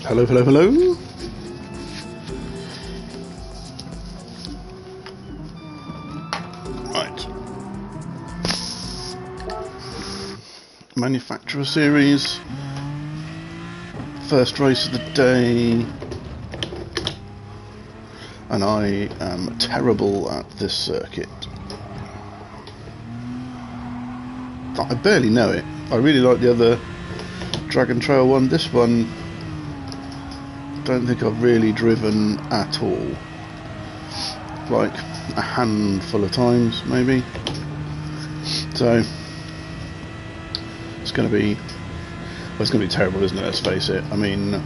Hello, hello, hello. Right. Manufacturer series. First race of the day. And I am terrible at this circuit. I barely know it. I really like the other Dragon Trail one. This one, don't think I've really driven at all. Like a handful of times, maybe. So it's going to be, well, it's going to be terrible, isn't it? Let's face it. I mean,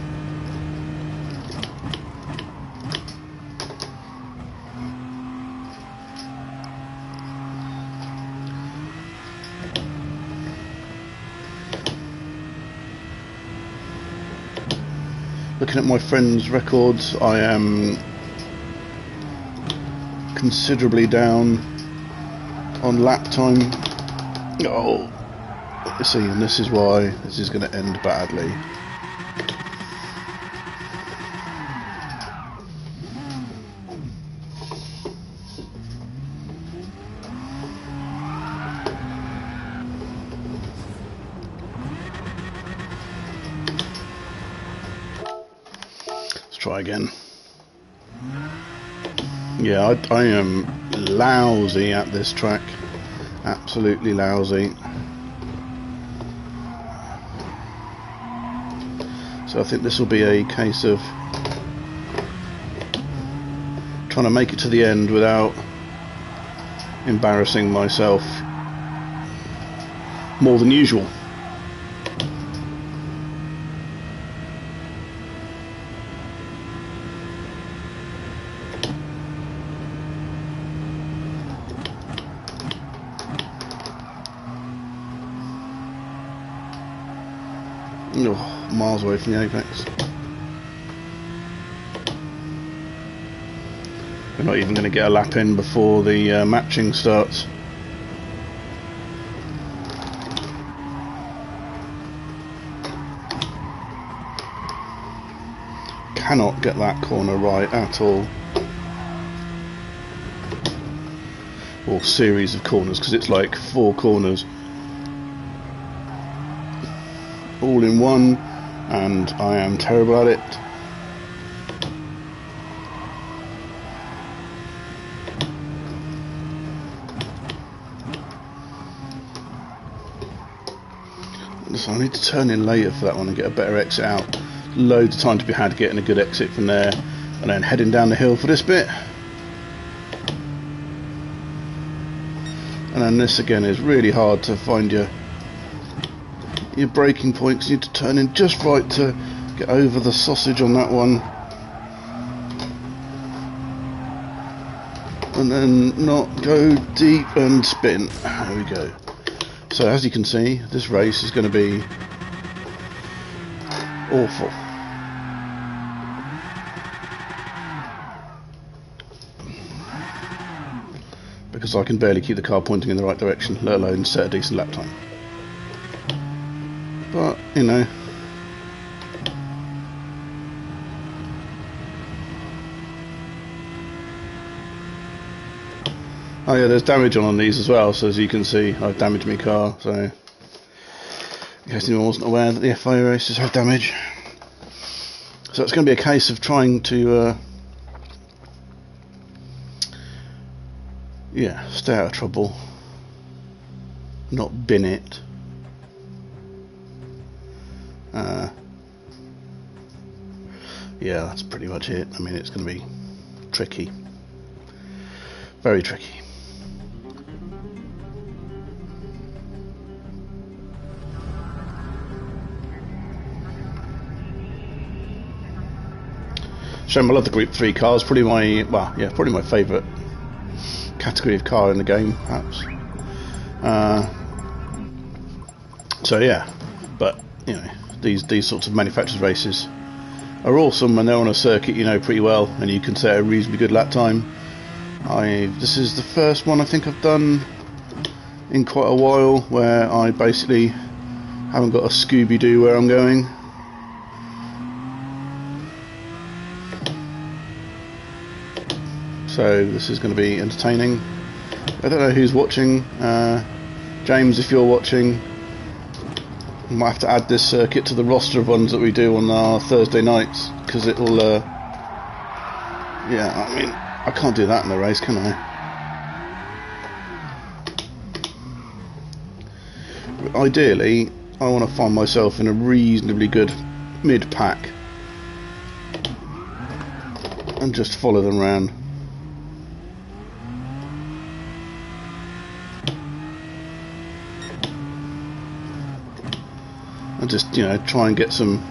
looking at my friends' records, I am considerably down on lap time. Oh, you see, and this is why this is going to end badly. Try again. Yeah, I am lousy at this track. Absolutely lousy. So I think this will be a case of trying to make it to the end without embarrassing myself more than usual. Oh, miles away from the apex. We're not even going to get a lap in before the matching starts. Cannot get that corner right at all. Or series of corners, because it's like 4 corners all in one, and I am terrible at it. So I need to turn in later for that one and get a better exit out. Loads of time to be had getting a good exit from there, and then heading down the hill for this bit. And then this again is really hard to find your braking points. You need to turn in just right to get over the sausage on that one, and then not go deep and spin. There we go. So as you can see, this race is going to be awful. Because I can barely keep the car pointing in the right direction, let alone set a decent lap time. But, you know, oh yeah, there's damage on these as well, so as you can see, I've damaged my car, so in case anyone wasn't aware that the FIA races have damage. So it's going to be a case of trying to, yeah, stay out of trouble, not bin it. Yeah, that's pretty much it. I mean, it's going to be tricky. Very tricky. Shame, I love the Group 3 cars. Probably my, well, yeah, probably my favourite category of car in the game, perhaps. So yeah, but you know, these sorts of manufacturers races are awesome when they're on a circuit you know pretty well and you can set a reasonably good lap time. This is the first one I think I've done in quite a while where I basically Haven't got a Scooby-Doo where I'm going. So this is going to be entertaining. I don't know who's watching. James, if you're watching, we might have to add this circuit to the roster of ones that we do on our Thursday nights, because it'll yeah, I mean, I can't do that in the race, can I? But ideally, I want to find myself in a reasonably good mid-pack and just follow them around. And just, you know, try and get some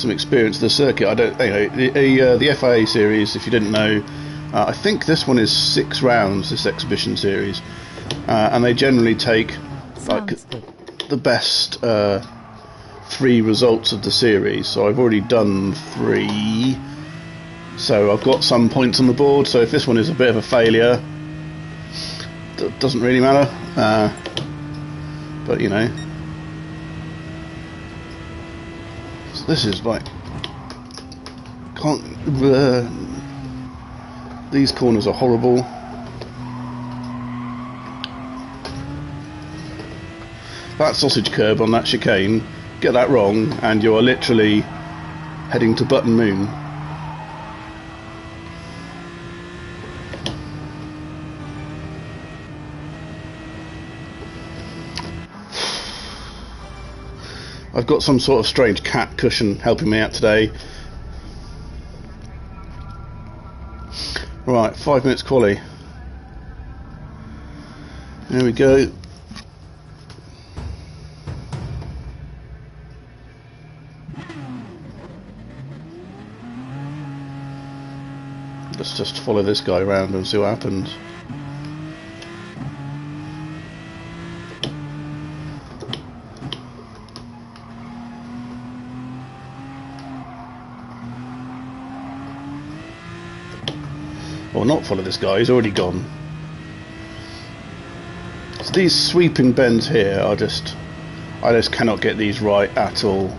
experience of the circuit. I don't, you know, the FIA series, if you didn't know, I think this one is 6 rounds, this exhibition series, and they generally take like the best 3 results of the series. So I've already done 3, so I've got some points on the board. So if this one is a bit of a failure, it doesn't really matter, but you know, this is like, these corners are horrible. That sausage curb on that chicane, get that wrong and you are literally heading to Button Moon. I've got some sort of strange cat cushion helping me out today. Right, 5 minutes quali. There we go. Let's just follow this guy around and see what happens. Or not follow this guy, he's already gone. So these sweeping bends here are just, I just cannot get these right at all.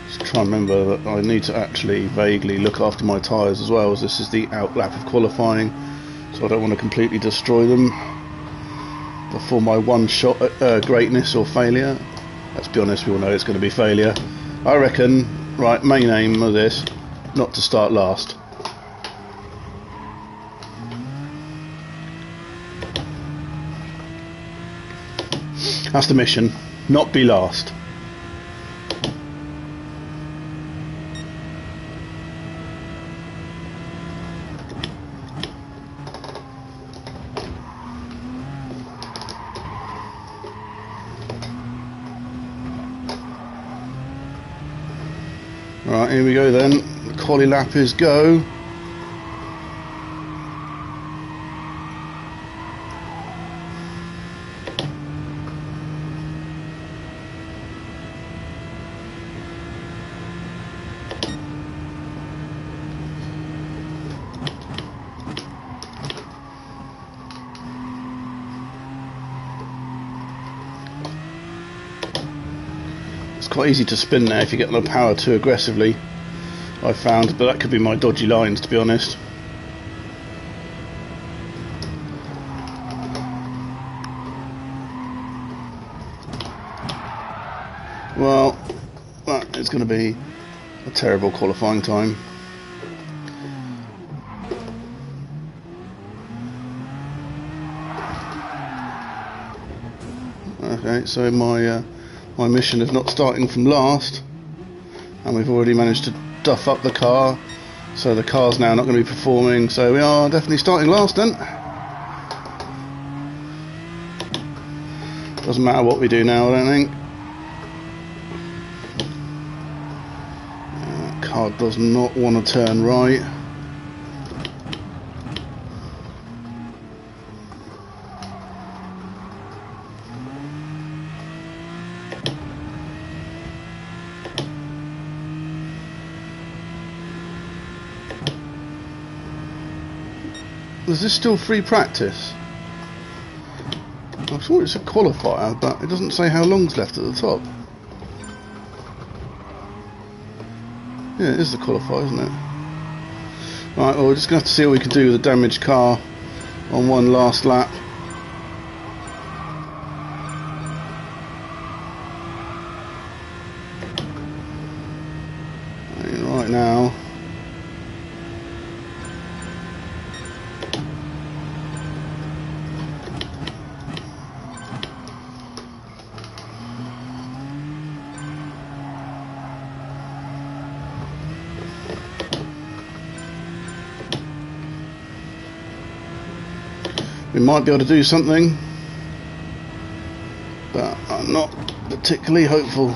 Just try and remember that I need to actually vaguely look after my tyres as well, as this is the out lap of qualifying, so I don't want to completely destroy them before my one shot at greatness or failure. Let's be honest, we all know it's going to be failure. I reckon, right, main aim of this, not to start last. That's the mission, not be last. Right, here we go then. The quali lap is go. It's quite easy to spin there if you get on the power too aggressively, I found, but that could be my dodgy lines, to be honest. Well, that is going to be a terrible qualifying time. Okay, so my mission of not starting from last, and we've already managed to duff up the car, so the car's now not going to be performing, so we are definitely starting last then. Doesn't matter what we do now, I don't think. Car does not want to turn right. Is this still free practice? I thought it's a qualifier, but it doesn't say how long's left at the top. Yeah, it is the qualifier, isn't it? Right, well, we're just going to have to see what we can do with the damaged car on one last lap. Right now, we might be able to do something, but I'm not particularly hopeful.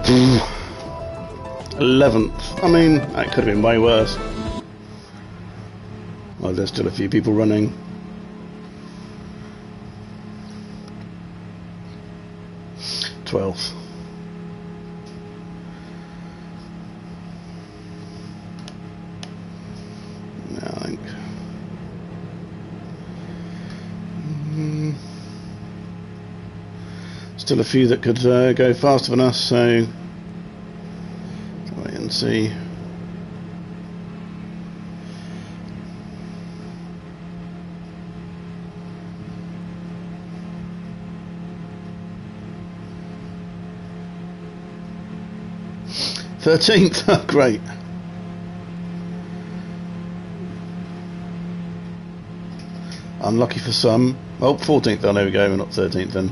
Mm. 11th. I mean, that could have been way worse. Well, there's still a few people running. Twelfth. Yeah, I think. Still a few that could go faster than us, so wait and see. '13th, great. Unlucky for some. Oh, 14th. Oh, there we go. We're not 13th then.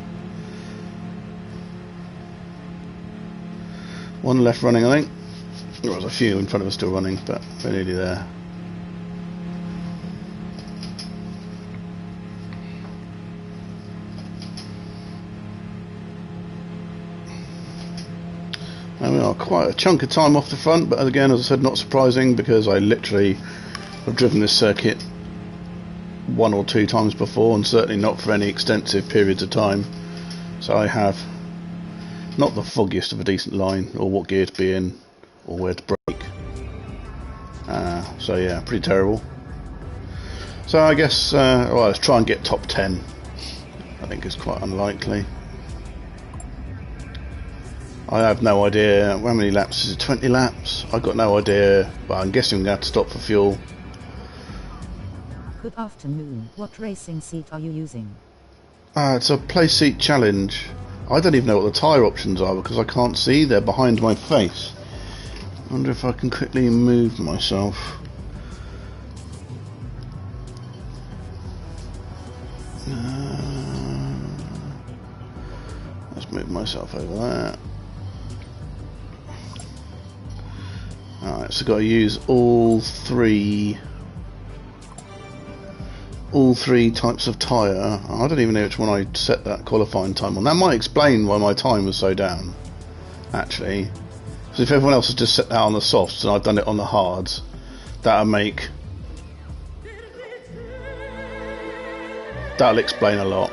One left running, I think. There was a few in front of us still running, but we're nearly there. And we are quite a chunk of time off the front, but again, as I said, not surprising because I literally have driven this circuit 1 or 2 times before, and certainly not for any extensive periods of time. So I have not the foggiest of a decent line, or what gear to be in, or where to brake. So yeah, pretty terrible. So I guess, well, let's try and get top 10. I think it's quite unlikely. I have no idea how many laps is it. 20 laps? I've got no idea, but I'm guessing I'm going to have to stop for fuel. Good afternoon. What racing seat are you using? It's a play seat challenge. I don't even know what the tyre options are because I can't see. They're behind my face. I wonder if I can quickly move myself. Let's move myself over there. Alright, so I've got to use all three types of tyre. I don't even know which one I set that qualifying time on. That might explain why my time was so down, actually. So if everyone else has just set that on the softs and I've done it on the hards, that'll explain a lot.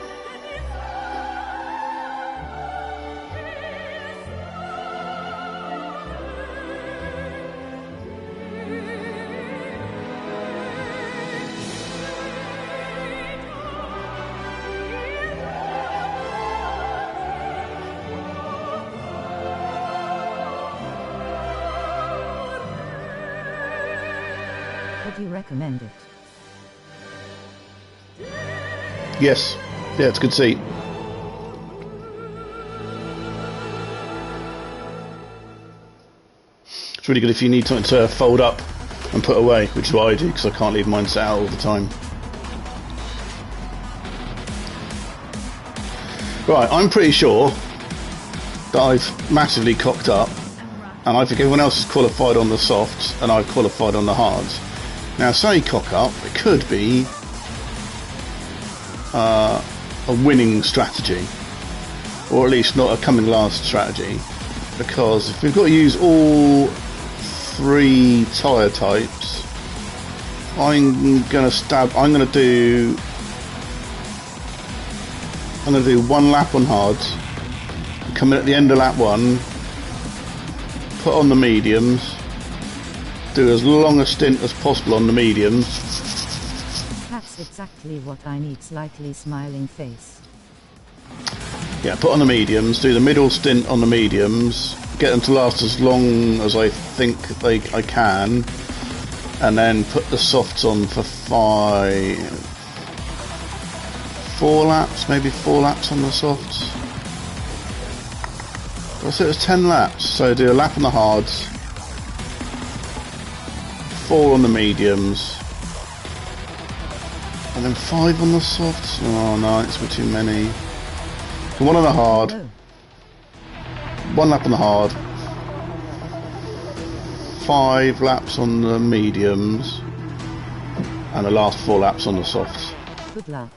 Would you recommend it? Yes. Yeah, it's a good seat. It's really good if you need something to fold up and put away, which is what I do because I can't leave mine set out all the time. Right, I'm pretty sure that I've massively cocked up, and I think everyone else has qualified on the softs and I've qualified on the hards. Now, say cock up, it could be a winning strategy, or at least not a coming last strategy, because if we've got to use all 3 tyre types, I'm gonna do 1 lap on hards, come in at the end of lap 1, put on the mediums, do as long a stint as possible on the mediums. That's exactly what I need. Slightly smiling face. Yeah, put on the mediums, do the middle stint on the mediums, get them to last as long as I think I can, and then put the softs on for 4 laps, maybe 4 laps on the softs. I said it was 10 laps, so do a lap on the hards, 4 on the mediums, and then 5 on the softs. Oh no, it's way too many. 1 on the hard, 1 lap on the hard, 5 laps on the mediums, and the last 4 laps on the softs. Good luck.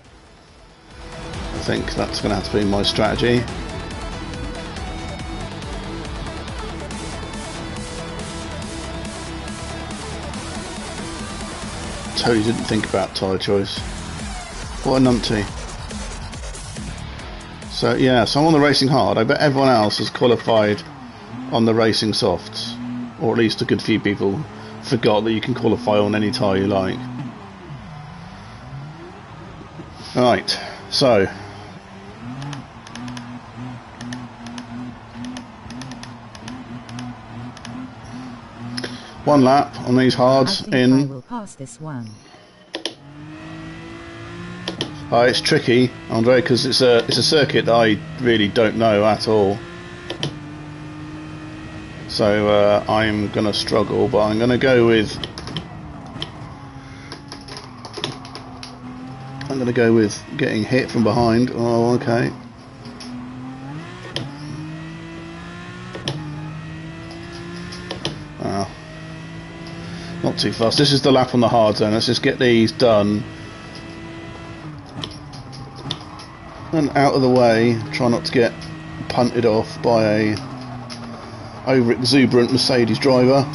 I think that's going to have to be my strategy. Totally didn't think about tyre choice. What a numpty. So yeah, so I'm on the racing hard. I bet everyone else has qualified on the racing softs, or at least a good few people forgot that you can qualify on any tyre you like. Right, so one lap on these hards in. I will pass this one. It's tricky, Andre, because it's a circuit that I really don't know at all. So I'm gonna struggle, but I'm gonna go with getting hit from behind. Oh, okay. Wow. Not too fast. This is the lap on the hard zone. Let's just get these done. And out of the way, try not to get punted off by a over exuberant Mercedes driver.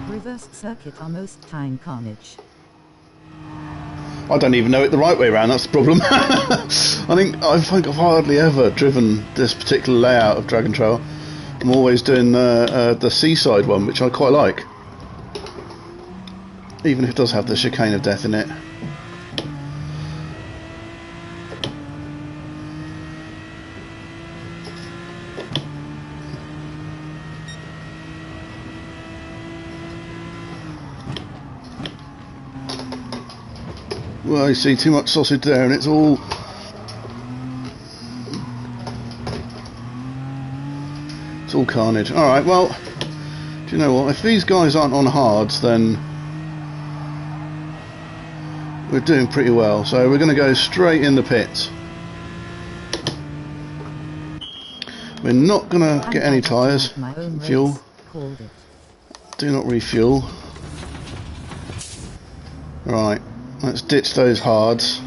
Reversed circuit are most time carnage. I don't even know it the right way around, that's the problem. I think I've hardly ever driven this particular layout of Dragon Trail. I'm always doing the seaside one, which I quite like, even if it does have the chicane of death in it. Well, you see too much sausage there, and it's all carnage. Alright, well, do you know what? If these guys aren't on hards, then we're doing pretty well. So we're going to go straight in the pits. We're not going to get any tyres. Fuel. Do not refuel. Right, let's ditch those hards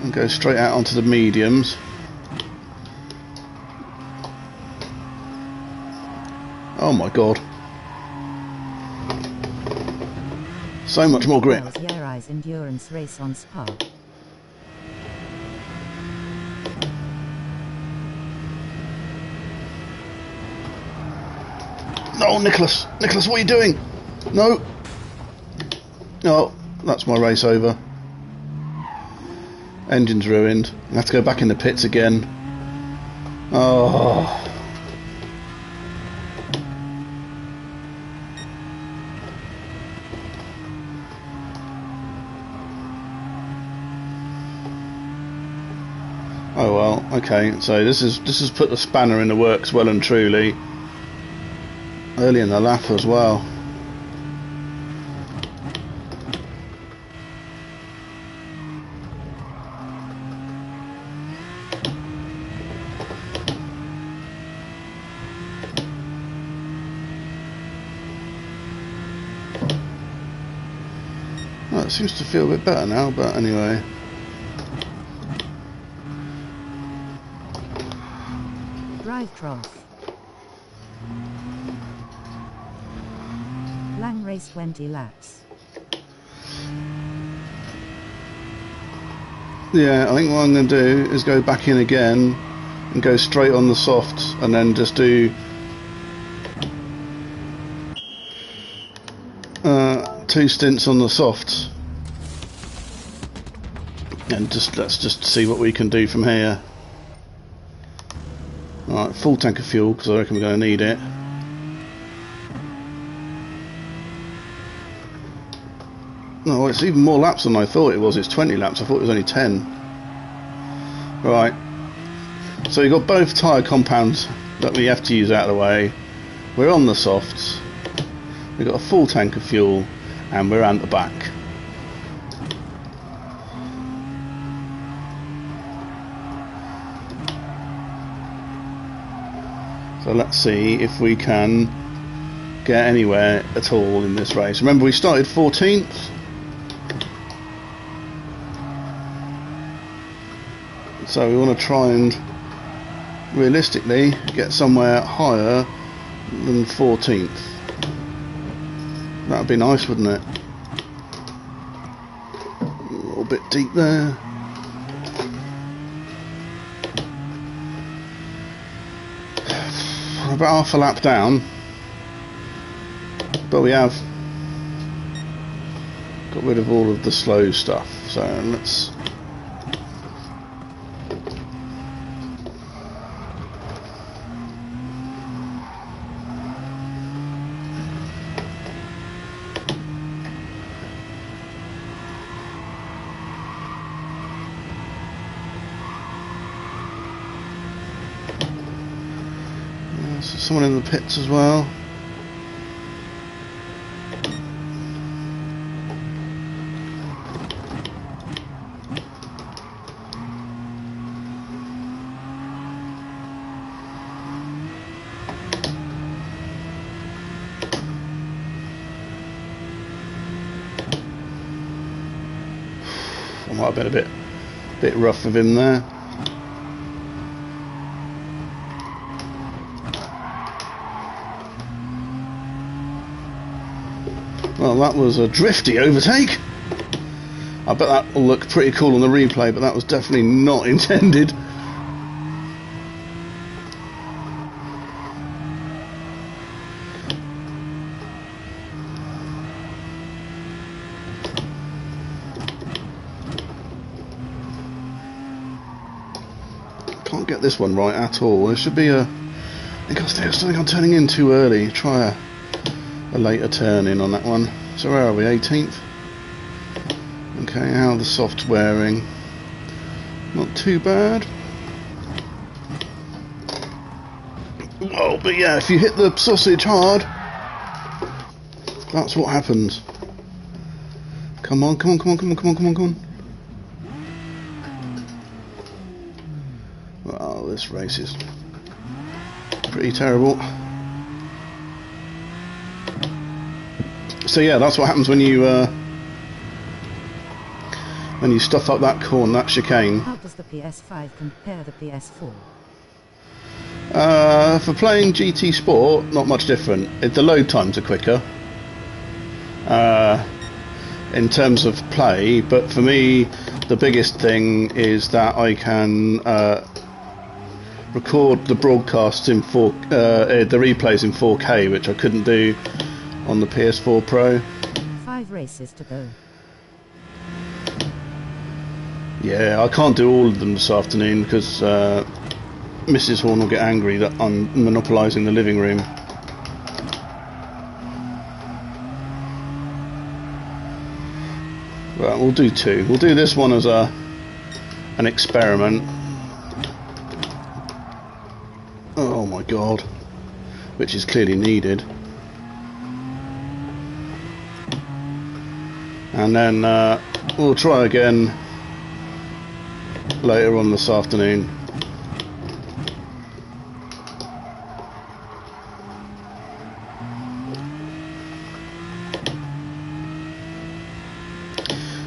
and go straight out onto the mediums. Oh my god. So much more grip. Endurance race on Spa. No, Nicholas! Nicholas, what are you doing? No! Oh, that's my race over. Engine's ruined. I have to go back in the pits again. Oh. Oh well, okay, so this has put the spanner in the works well and truly. Early in the lap as well. Well, it seems to feel a bit better now, but anyway. Drive trough. Lang race 20 laps. Yeah, I think what I'm going to do is go back in again and go straight on the softs and then just do 2 stints on the softs. And let's just see what we can do from here. Alright, full tank of fuel because I reckon we're going to need it. No, it's even more laps than I thought it was. It's 20 laps. I thought it was only 10. Right. So you've got both tyre compounds that we have to use out of the way. We're on the softs. We've got a full tank of fuel and we're at the back. So let's see if we can get anywhere at all in this race. Remember, we started 14th. So we want to try and realistically get somewhere higher than 14th. That would be nice, wouldn't it? A little bit deep there. We're about half a lap down, but we have got rid of all of the slow stuff. So let's someone in the pits as well. I might have been a bit rough with him there. Well, that was a drifty overtake. I bet that will look pretty cool on the replay, but that was definitely not intended. Can't get this one right at all. There should be a... I think I'm turning in too early. Try a later turn in on that one. So where are we? 18th. Okay, how are the softs wearing? Not too bad. Oh, but yeah, if you hit the sausage hard, that's what happens. Come on, come on, come on, come on, come on, come on, come on. Well, this race is pretty terrible. So yeah, that's what happens when you stuff up that corner, that chicane. How does the PS5 compare the PS4? For playing GT Sport, not much different. The load times are quicker in terms of play, but for me the biggest thing is that I can record the broadcasts in the replays in 4K, which I couldn't do on the PS4 Pro. 5 races to go. Yeah, I can't do all of them this afternoon because Mrs. Horn will get angry that I'm monopolising the living room. Right, we'll do 2. We'll do this one as an experiment. Oh my god. Which is clearly needed. And then we'll try again later on this afternoon.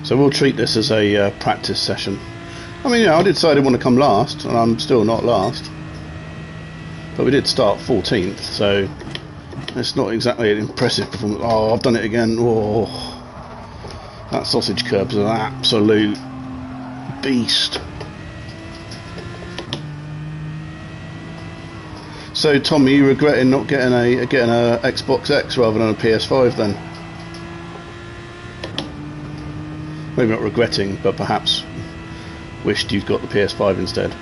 So we'll treat this as a practice session. I mean, yeah, I did say I didn't want to come last, and I'm still not last. But we did start 14th, so it's not exactly an impressive performance. Oh, I've done it again. Oh, that sausage curb is an absolute beast. So, Tom, are you regretting not getting a Xbox X rather than a PS5 then? Maybe not regretting, but perhaps wished you'd got the PS5 instead.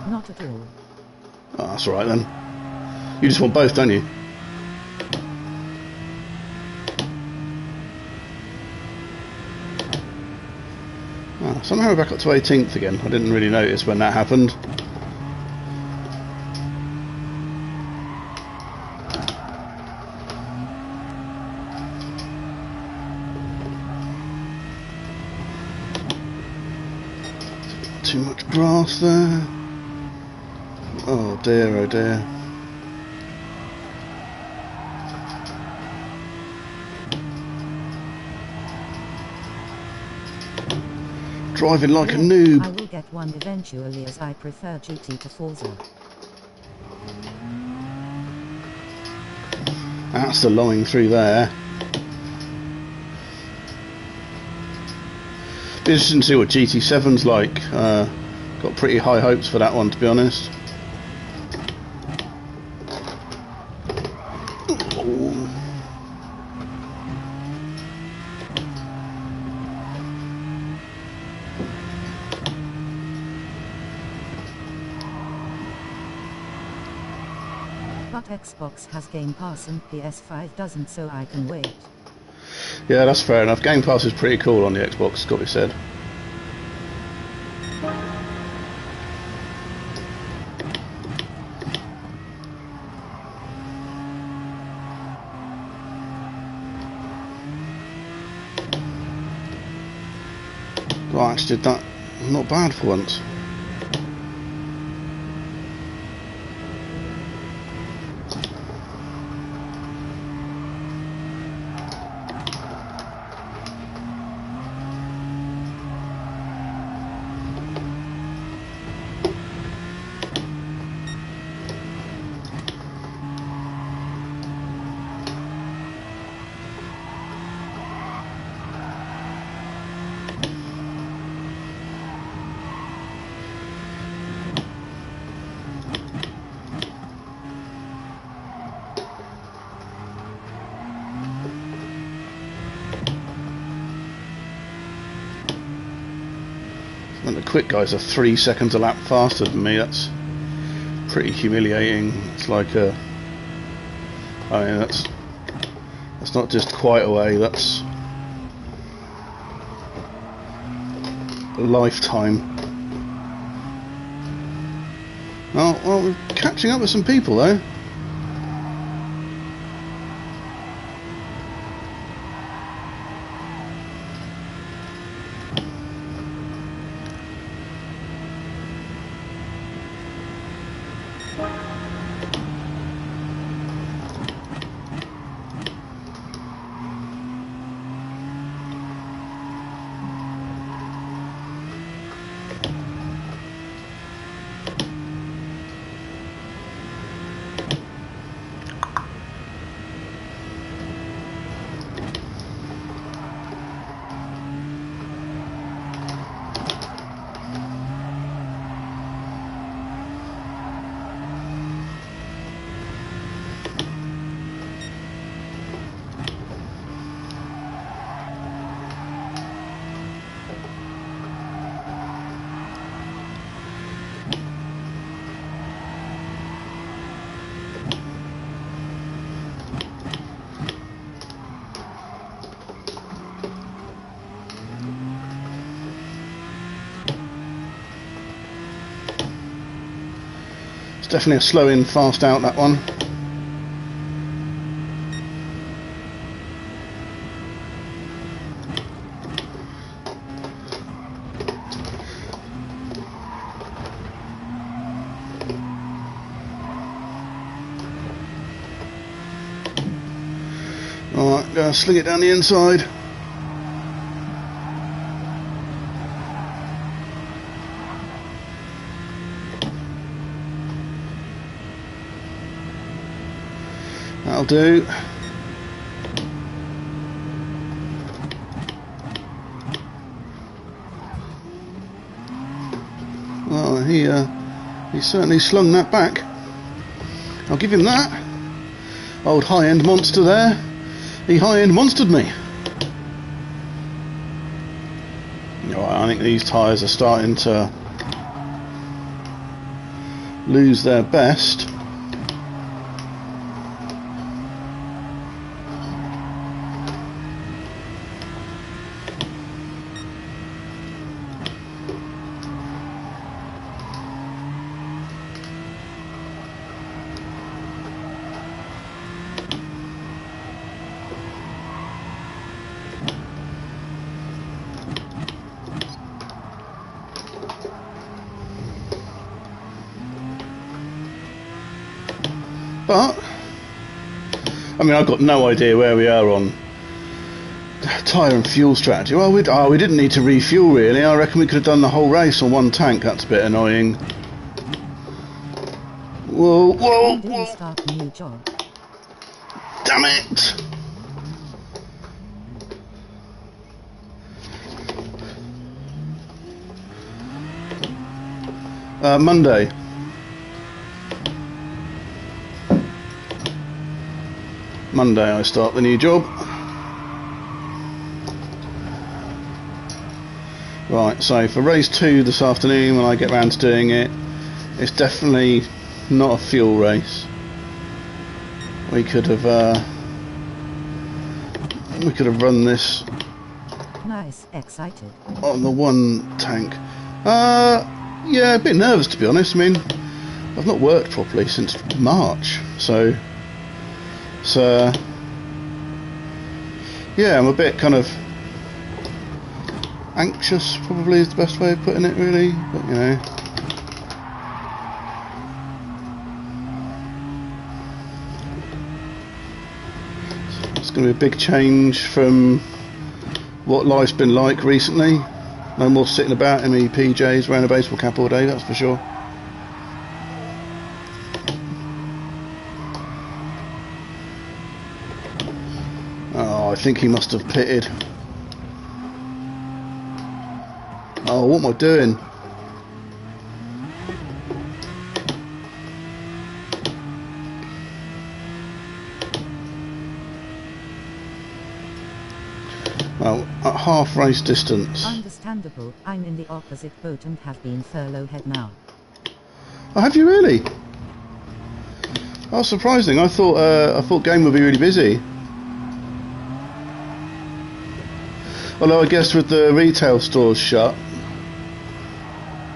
Not at all. Oh, that's alright then. You just want both, don't you? Oh, somehow we're back up to 18th again. I didn't really notice when that happened. Too much grass there. Oh dear, oh dear. Driving like a noob. I will get one eventually, as I prefer GT to Forza. That's the line through there. Be interesting to see what GT7's like. Got pretty high hopes for that one, to be honest. But Xbox has Game Pass and PS5 doesn't, so I can wait. Yeah, that's fair enough. Game Pass is pretty cool on the Xbox, got to be said. Well, I actually did that not bad for once. And the quick guys are 3 seconds a lap faster than me. That's pretty humiliating. It's like a... I mean, that's not just quite away, that's a lifetime. Oh, well, we're catching up with some people though. definitely a slow in, fast out, that one. Alright, gonna sling it down the inside. That'll do. Well, he certainly slung that back. I'll give him that. Old high-end monster there. He high-end monstered me. Alright, I think these tyres are starting to lose their best. But I mean, I've got no idea where we are on tyre and fuel strategy. Well, we didn't need to refuel really. I reckon we could have done the whole race on one tank. That's a bit annoying. Whoa, whoa, whoa! Start a new job. Damn it! Monday. Monday I start the new job. Right, so for race 2 this afternoon, when I get round to doing it, it's definitely not a fuel race. We could have run this. Nice, excited. On the one tank. Yeah, a bit nervous to be honest. I mean, I've not worked properly since March, so yeah, I'm a bit kind of anxious, probably is the best way of putting it really, but you know. It's going to be a big change from what life's been like recently. No more sitting about in my PJs wearing a baseball cap all day, that's for sure. Oh, I think he must have pitted. Oh, what am I doing? Well, at half race distance. Understandable. I'm in the opposite boat and have been furloughed now. Oh, have you really? Oh, surprising. I thought game would be really busy. Although I guess with the retail stores shut,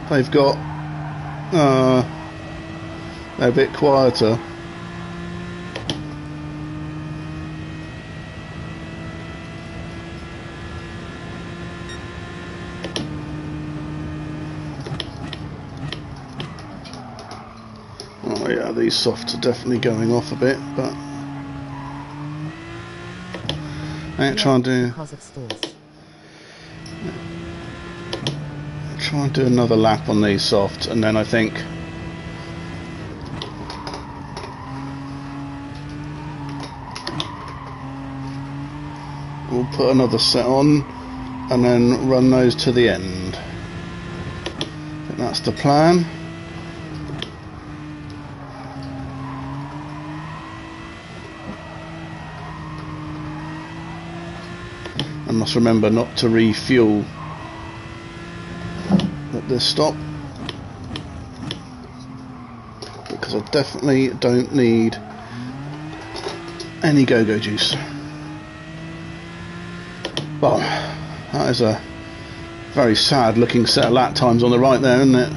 they've got they're a bit quieter. Oh yeah, these softs are definitely going off a bit, but I ain't trying to try and do another lap on these softs, and then I think we'll put another set on and then run those to the end. I think that's the plan. I must remember not to refuel at this stop, because I definitely don't need any go-go juice. Well, that is a very sad looking set of lap times on the right there, isn't it?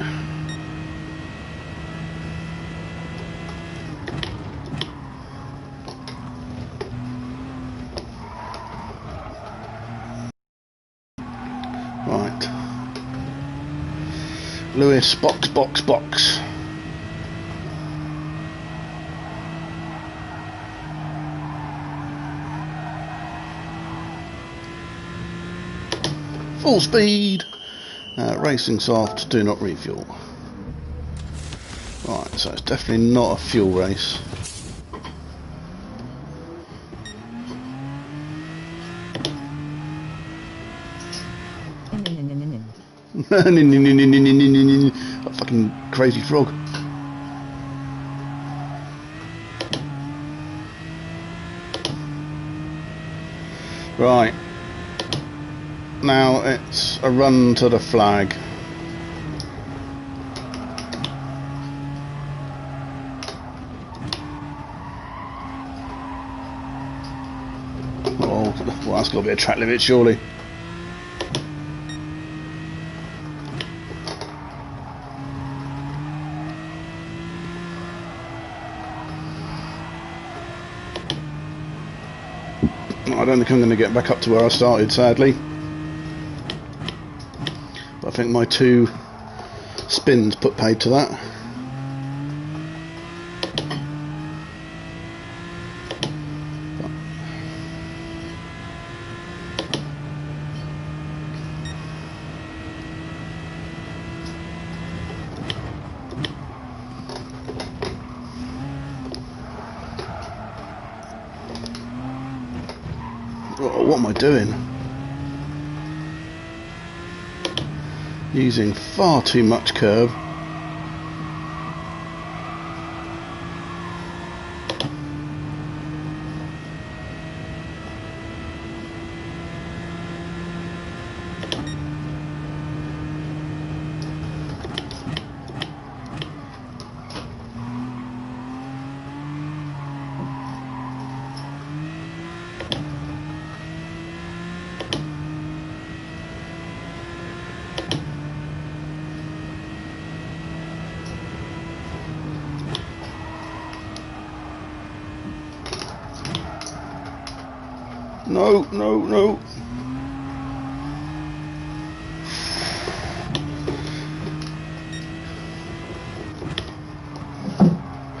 Lewis, box, box, box. Full speed. Racing soft, do not refuel. Right, so it's definitely not a fuel race. That fucking crazy frog. Right. Now it's a run to the flag. Oh, well, that's got to be a track limit, surely. I don't think I'm going to get back up to where I started, sadly. But I think my 2 spins put paid to that. Oh, what am I doing? Using far too much curb. No, no, no.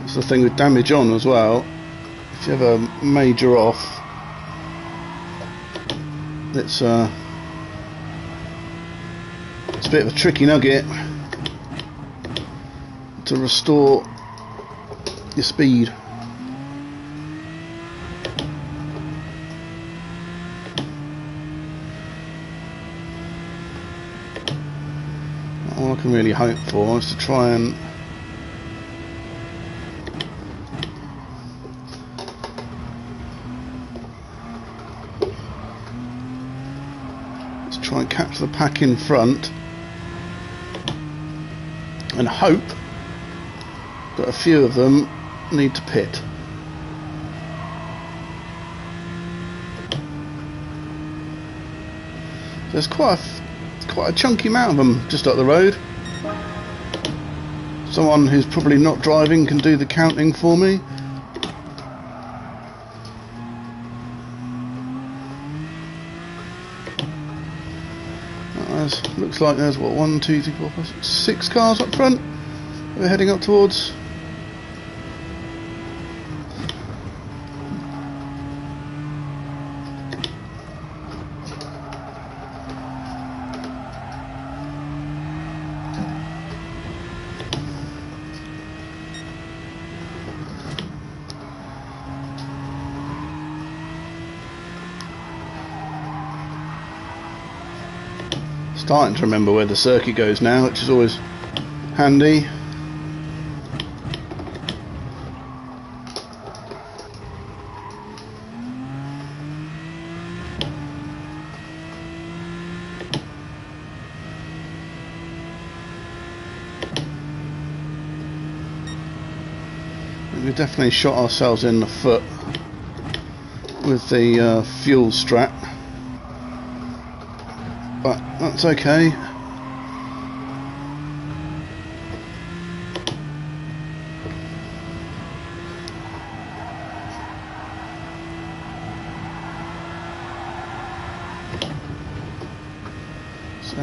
It's the thing with damage on as well. If you have a major off, it's a bit of a tricky nugget to restore your speed. All I can really hope for is to try and catch the pack in front and hope that a few of them need to pit. There's quite a chunky amount of them just up the road. Someone who's probably not driving can do the counting for me. Looks like there's what, 1, 2, 3, 4, 5, 6 cars up front we're heading up towards. Starting to remember where the circuit goes now, which is always handy. We definitely shot ourselves in the foot with the fuel strap. But that's okay. So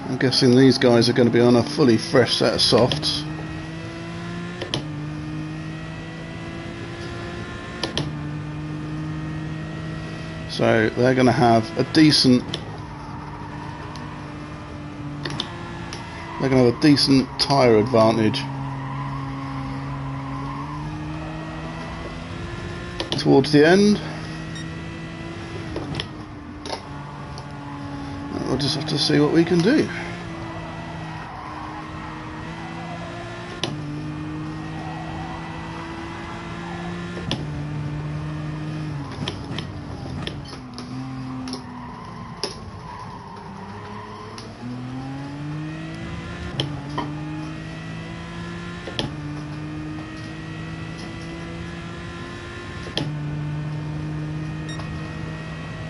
I'm guessing these guys are going to be on a fully fresh set of softs. So they're going to have a decent tyre advantage towards the end. We'll just have to see what we can do.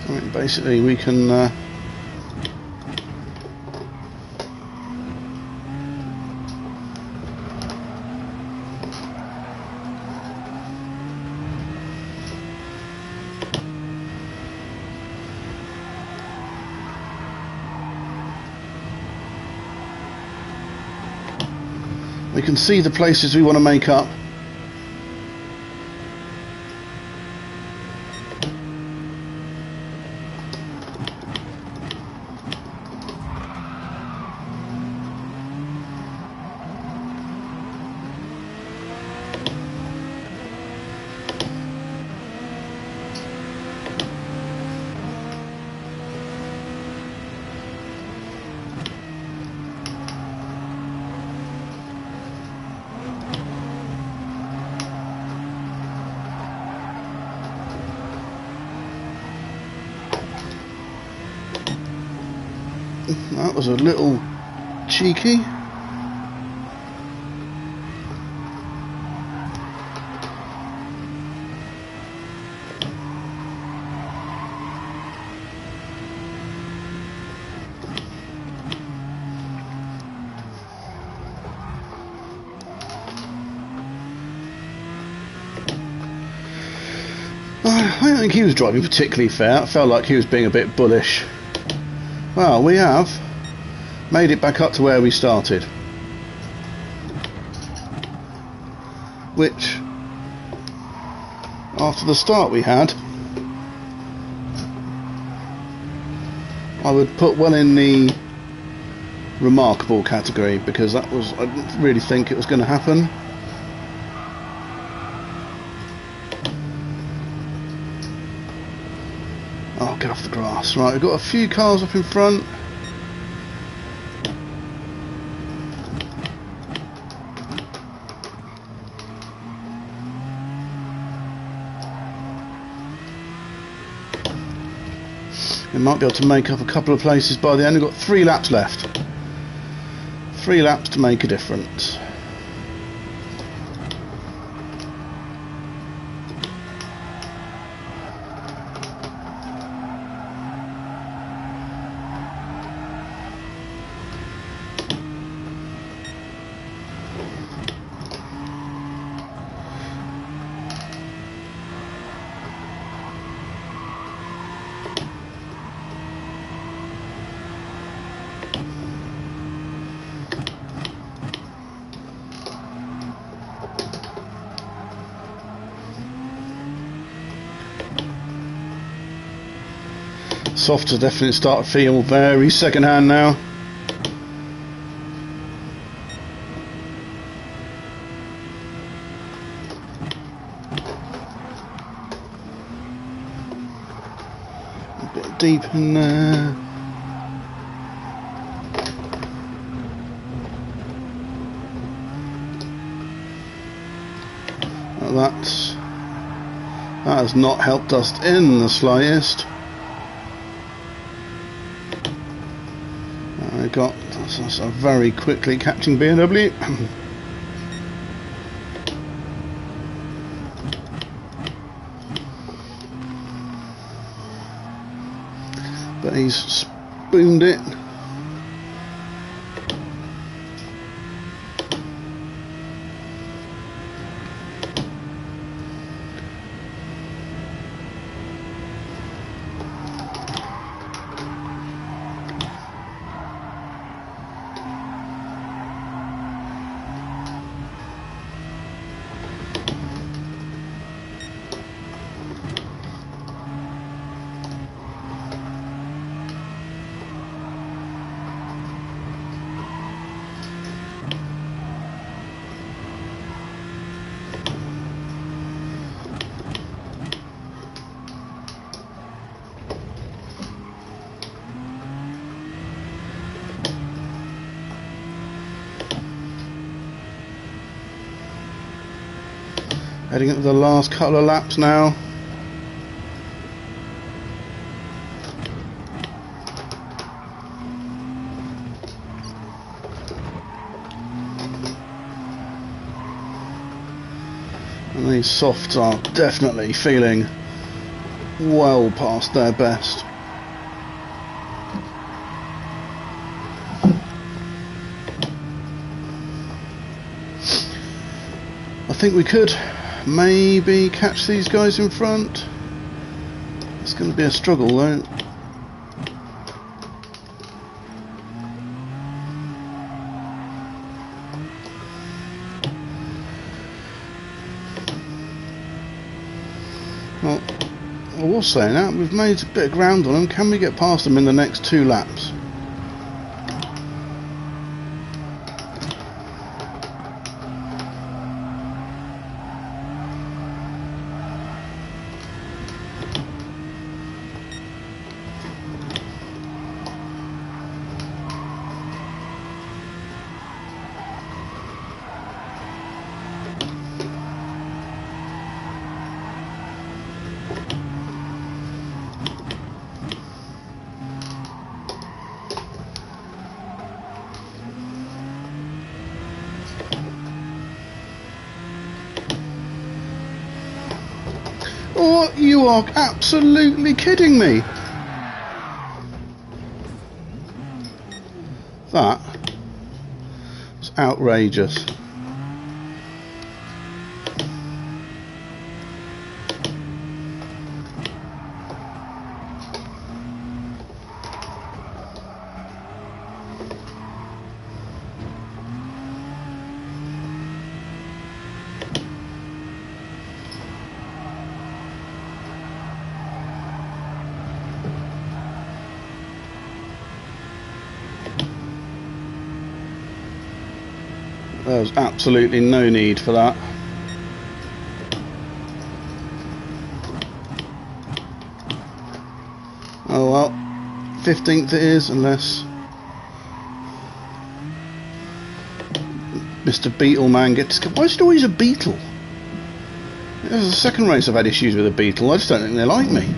I mean, basically we can we can see the places we want to make up. That was a little cheeky. I don't think he was driving particularly fair. It felt like he was being a bit bullish. Well, we have made it back up to where we started, which, after the start we had, I would put well in the remarkable category, because that was, I didn't really think it was going to happen. Oh, get off the grass. Right, we've got a few cars up in front. We might be able to make up a couple of places by the end. We've got 3 laps left. 3 laps to make a difference. Softs are definitely start to feel very second hand now. A bit deep in there. Well, that has not helped us in the slightest. I got a very quickly catching BMW. But he's spooned it. Heading into the last couple of laps now. And these softs are definitely feeling well past their best. I think we could maybe catch these guys in front. It's going to be a struggle though. Well, I was saying that we've made a bit of ground on them. Can we get past them in the next 2 laps? Oh, you are absolutely kidding me! That was outrageous. There was absolutely no need for that. Oh well, 15th it is, unless Mr. Beetle Man gets... Why is it always a beetle? This is the second race I've had issues with a beetle. I just don't think they like me.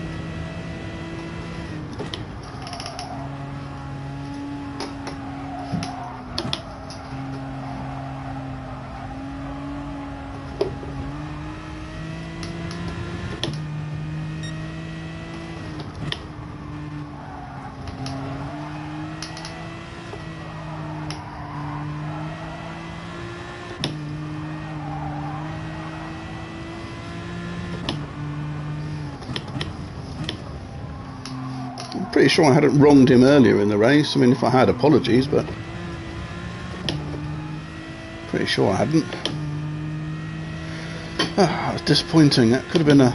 Pretty sure I hadn't wronged him earlier in the race. I mean, if I had, apologies, but pretty sure I hadn't. That was disappointing. That could have been a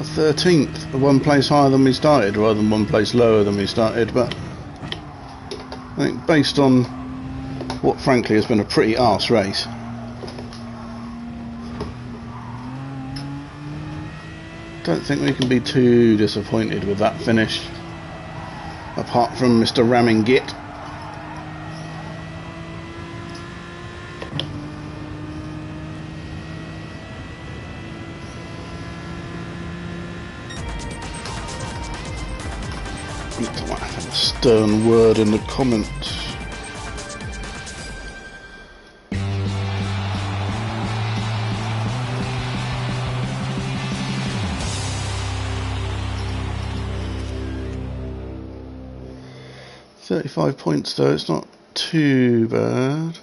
13th, 1 place higher than we started rather than 1 place lower than we started, but I think based on what frankly has been a pretty arse race, don't think we can be too disappointed with that finish, apart from Mr. Ramming Git. I might have a stern word in the comments. £35 points though, it's not too bad.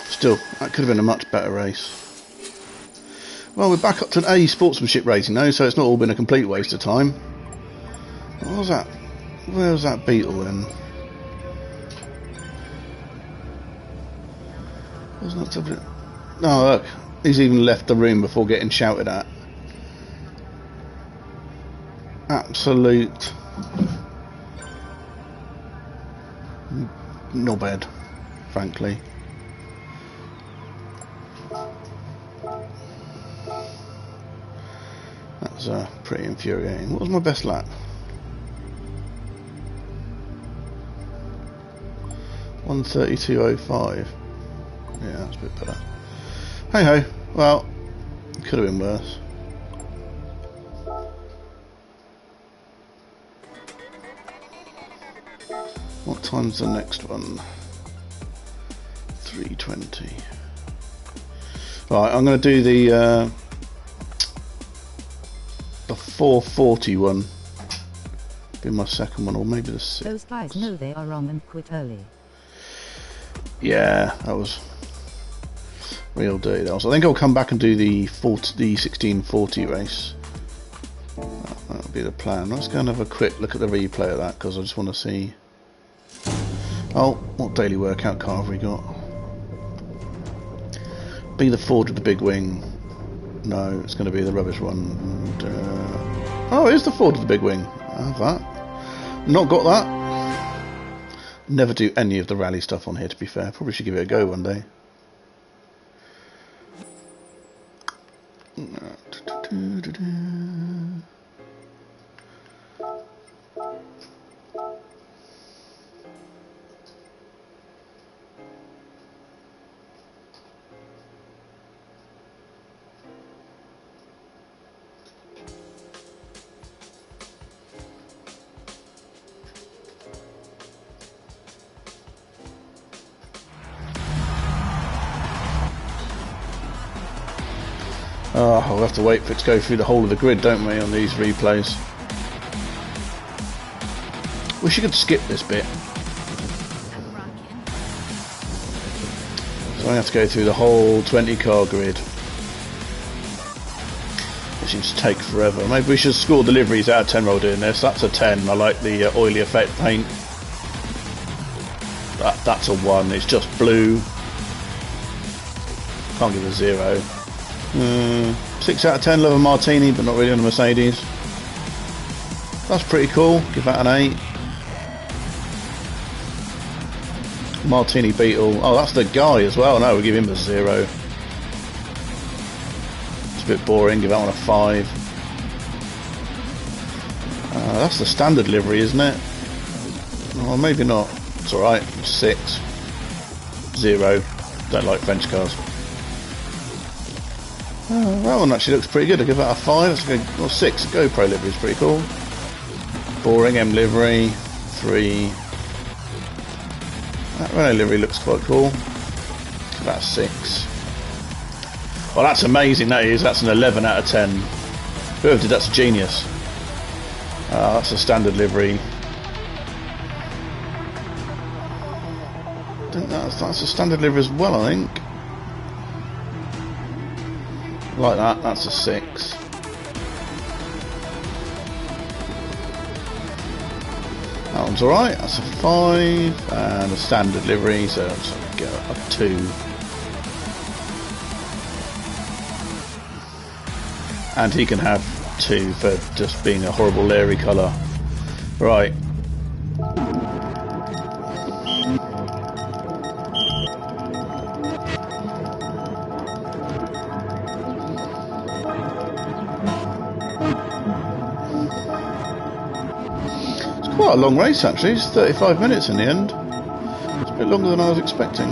Still, that could have been a much better race. Well, we're back up to an A sportsmanship rating though, so it's not all been a complete waste of time. What was that? Where was that beetle then? Wasn't that... No, look, he's even left the room before getting shouted at. Absolute knobhead, frankly. That was pretty infuriating. What was my best lap? 1:32:05. Yeah, that's a bit better. Hey ho. Well, could have been worse. What time's the next one? 3:20. Right, I'm going to do the 4:40 one. Be my second one, or maybe the 6th. Those guys know they are wrong and quit early. Yeah, that was real dirty. That was. I think I'll come back and do the 1640 race. That'll be the plan. Let's go and have a quick look at the replay of that, because I just want to see. Oh, what daily workout car have we got? Be the Ford with the big wing. No, it's going to be the rubbish one. And, oh, it is the Ford with the big wing. I have that. Not got that. Never do any of the rally stuff on here, to be fair. Probably should give it a go one day. Oh, I'll have to wait for it to go through the whole of the grid, don't we, on these replays? Wish you could skip this bit. So I have to go through the whole 20-car grid. It seems to take forever. Maybe we should score deliveries out of 10 while doing this. That's a 10. I like the oily effect paint. That's a 1. It's just blue. Can't give a 0. 6 out of 10, love a martini, but not really on a Mercedes. That's pretty cool. Give that an 8. Martini Beetle. Oh, that's the guy as well. No, we'll give him a 0. It's a bit boring. Give that one a 5. That's the standard livery, isn't it? Well, maybe not. It's alright. 6. 0. Don't like French cars. Oh, that one actually looks pretty good. I'll give that a 5. That's a good, well, 6. GoPro livery is pretty cool. Boring M livery. 3. That Renault livery looks quite cool. Give that a 6. Well, that's amazing. That is. That's an 11 out of 10. Whoever did that's a genius. That's a standard livery. I think that's a standard livery as well, I think. Like that, that's a 6. That one's alright, that's a 5. And a standard livery, so that's a 2. And he can have 2 for just being a horrible Larry colour. Right. Quite a long race actually, it's 35 minutes in the end. It's a bit longer than I was expecting.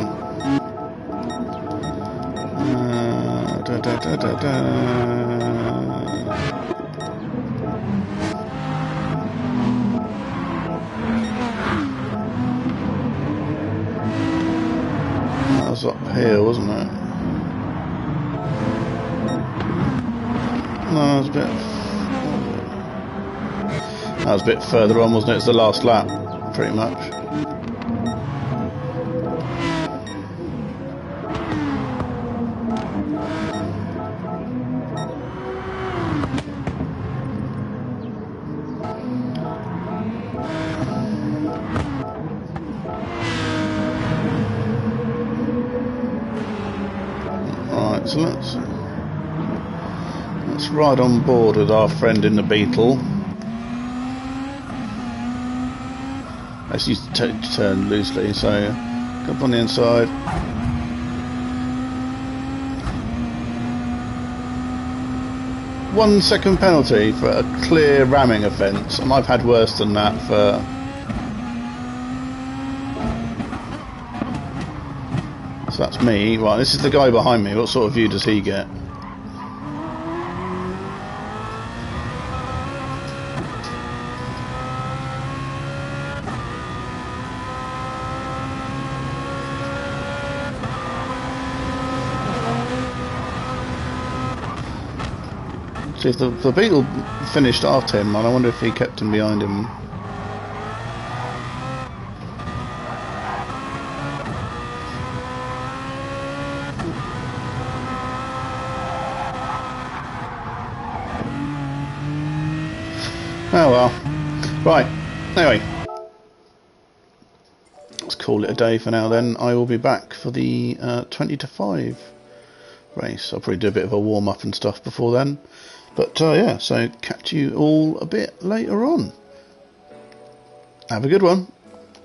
That was up here, wasn't it? No, it was a bit... That was a bit further on, wasn't it? It's the last lap, pretty much. Right, so let's ride on board with our friend in the Beetle. Let's use the turn loosely, so go up on the inside. One second penalty for a clear ramming offence, and I've had worse than that for So that's me. Right, this is the guy behind me. What sort of view does he get? See, if the Beetle finished after him, and I wonder if he kept him behind him. Oh well. Right. Anyway, let's call it a day for now then. I will be back for the 20 to 5 race. I'll probably do a bit of a warm up and stuff before then. But yeah, so catch you all a bit later on. Have a good one.